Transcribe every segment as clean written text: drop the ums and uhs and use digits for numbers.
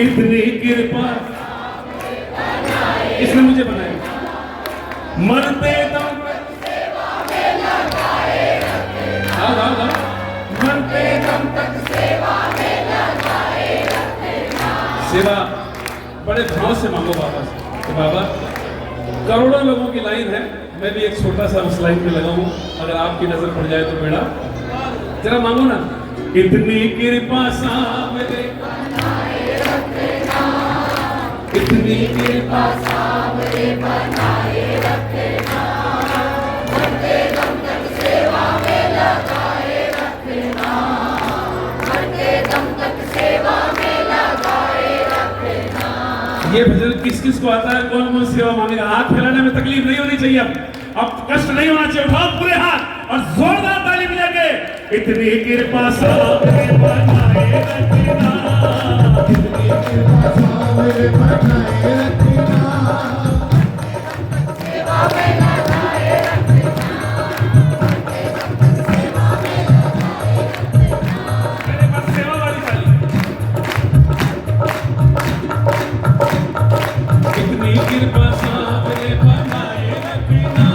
इतनी कृपा इसने मुझे बनाया, मरते दम मरते दम तक सेवा बड़े भाव से मांगो बाबा से। तो बाबा करोड़ों लोगों की लाइन है, मैं भी एक छोटा सा उस लाइन में लगा हूं, अगर आपकी नजर पड़ जाए तो बेड़ा जरा मांगो ना। इतनी कृपा सामने इतनी कृपा सामने बनाए रखना, मरते दम तक सेवा में लगाए रखना, मरते दम तक सेवा में लगाए रखना। ये भजन किस किस को आता है, कौन कौन सेवा मांगेगा? हाथ फैलाने में तकलीफ नहीं होनी चाहिए, अब कष्ट नहीं होना चाहिए। उठाओ पूरे हाथ और जोरदार ताली बजा के इतनी कृपा सामने बनाए रखना, इतनी कृपा सामने बनाए रखना, सेवा में लगाए रखना, सेवा में लगाए रखना। मेरे पास सेवा वाली ताली। इतनी कृपा सामने बनाए रखना,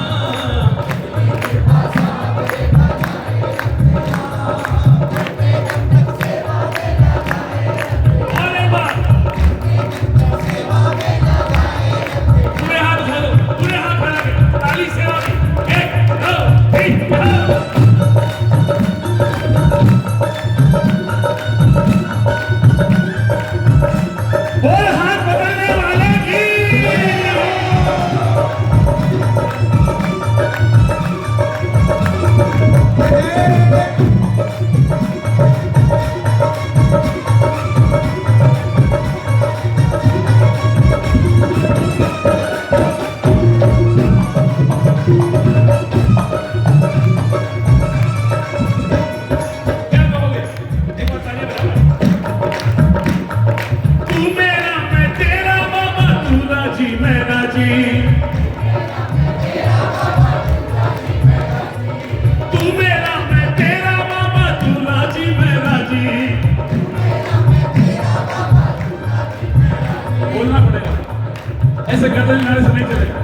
ऐसे गर्दन नारे से नहीं चलेगा,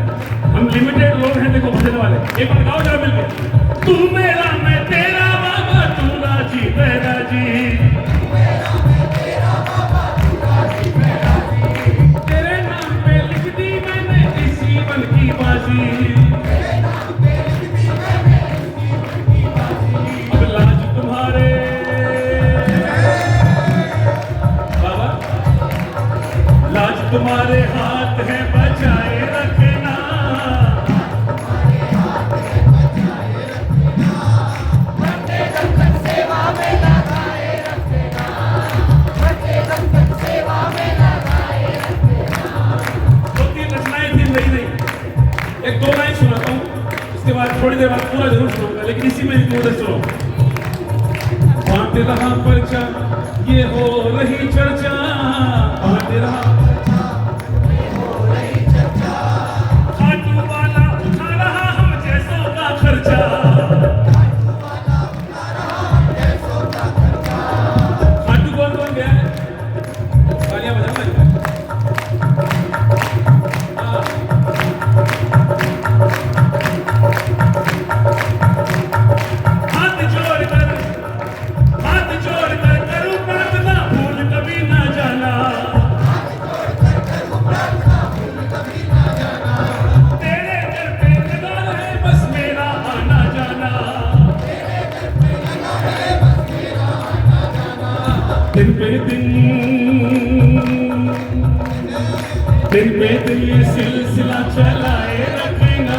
हम लिमिटेड लोग हैं। देखो भजन वाले एक बार गाओ जरा मिलके, तू मेरा मैं तेरा बाबा तू राजी मैं राजी, तेरे नाम पे लिख दी मैंने इस जीवन की बाजी, अब लाज तुम्हारे बाबा, लाज तुम्हारे हाथ है बचाए रखना, मरते दम तक सेवा में लगाए रखना, मरते दम तक सेवा में लगाए रखना। दो तीन रचनाएं थी, नहीं एक दो लाइन सुनाता हूँ, उसके बाद थोड़ी देर बाद पूरा जरूर सुनूंगा, लेकिन इसी में उधर सुनो। बांट रहा पर्चा ये हो रही चर्चा, बांट रहा दिन पे दिन ये सिलसिला चलाए रखना,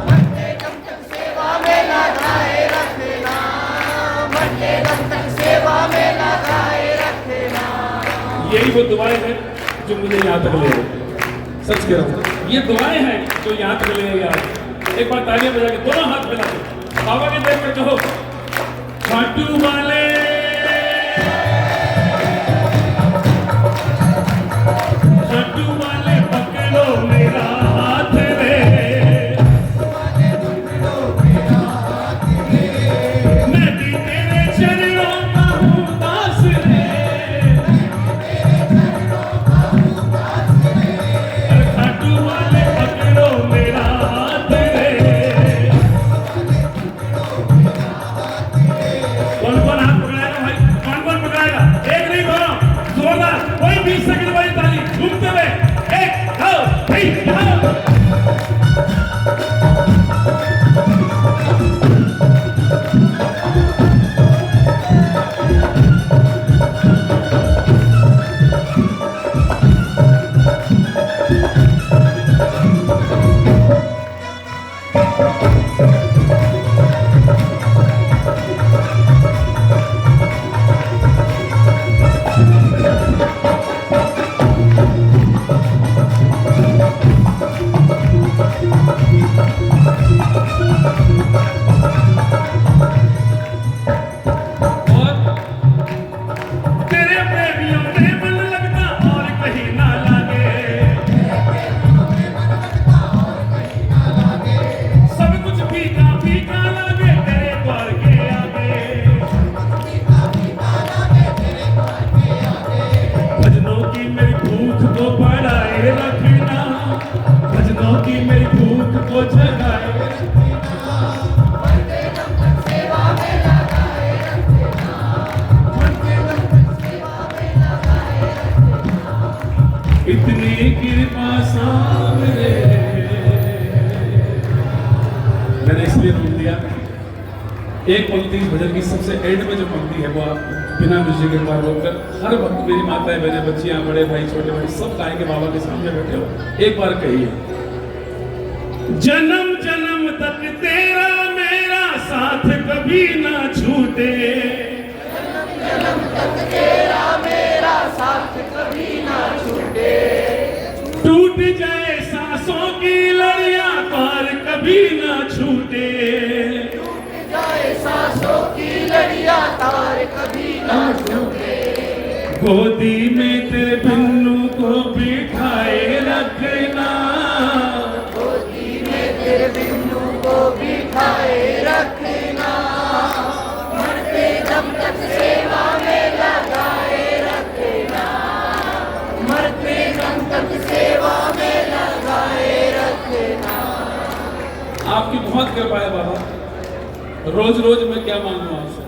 मरते दम तक सेवा में लगाए रखना, मरते दम तक सेवा में लगाए रखना। यही वो दुआएं हैं जो मुझे यहाँ तक ले, सच कह रहा हूँ, ये दुआएं हैं जो यहाँ तक ले यार। एक बार तालियां बजा के दोनों हाथ मिला के बाबा के देख कर कहो, खाटू वाले पकड़ो मेरा हाथ रे, मैं भी तेरे चरणों इतनी कृपा सामने। मैंने इसलिए रोक दिया, एक पंक्ति भजन की सबसे एंड में जो पंक्ति है वो आप बिना म्यूजिक के बाद रोककर हर वक्त मेरी माताएं, मेरे बच्चियां, बड़े भाई, छोटे भाई सब गाएंगे, बाबा के सामने बैठे हो, एक बार कहिए, जन्म जन्म तक तेरा मेरा साथ कभी ना छूटे, जन्म जन्म तक तेरा मेरा साथ कभी ना छूटे, टूट जाए सांसों की लड़ियां पार कभी ना छूटे, टूट जाए सांसों की लड़ियां तार कभी ना छूटे, गोदी में तेरे बिन्नू को बिठाए रखना, गोदी में तेरे बिन्नू को बिठाए रखना, मरते दम तक सेवा में लगाए रखना, मरते दम तक सेवा में लगाए रखना। आपकी बहुत कृपा है बाबा, रोज रोज मैं क्या मांगू आपसे।